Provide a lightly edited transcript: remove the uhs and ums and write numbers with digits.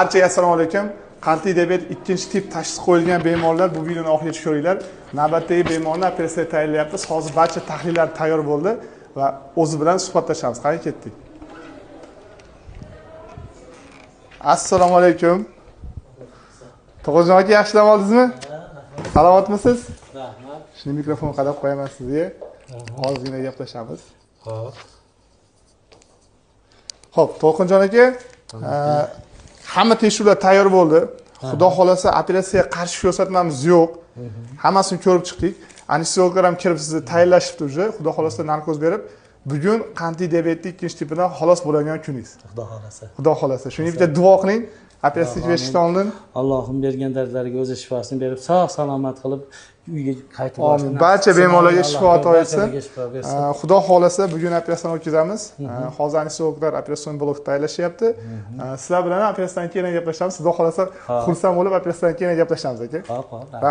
Barchaga assalomu alaykum. Qandli diabet ikkinchi tip tashxis qo'yilgan bemorlar bu videoni oxirigacha ko'ringlar. Navbatdagi bemorni operatsiya tayyorlayapmiz. Hozir barcha tahlillar tayyor bo'ldi va o'zi bilan suhbatlashamiz. Qani ketdik. Assalomu alaykum. To'g'rijon aka, yaxshi dam oldingizmi? Salomatmisiz? Rahmat. Shuni mikrofon qadab qo'yaman sizga. Ozgina gaplashamiz. Xo'p. Xo'p, To'lqinjon aka, hamma tekshiruvlar tayyor bo'ldi. Xudo xolasa operatsiyaga qarshi ko'rsatmamiz yo'q. Hammasini ko'rib chiqdik. Anesteziologlar ham kirib sizni tayyorlashibdi уже. Xudo xolasa narkoz berib, bugun qandli diabetning ikkinchi tipidan xalos bo'ladigan kuningiz. Xudo xolasa. Xudo xolasa. Shuning bitta duo qiling. Operatsiya berishdan oldin. Allohim bergan dardlariga o'zi shifosini berib, sog' salomat qilib uyga qaytib Amin. Barcha bemorlarga shifo ato etsin. Xudo xolasa bugun operatsiyani o'tkazamiz. Hozir anesteziologlar operatsion blok tayyorlashyapti. Sizlar bilan operatsiyadan keyin gaplashamiz. Xudo xolasa xursand bo'lib operatsiyadan keyin gaplashamiz aka. Xo'p.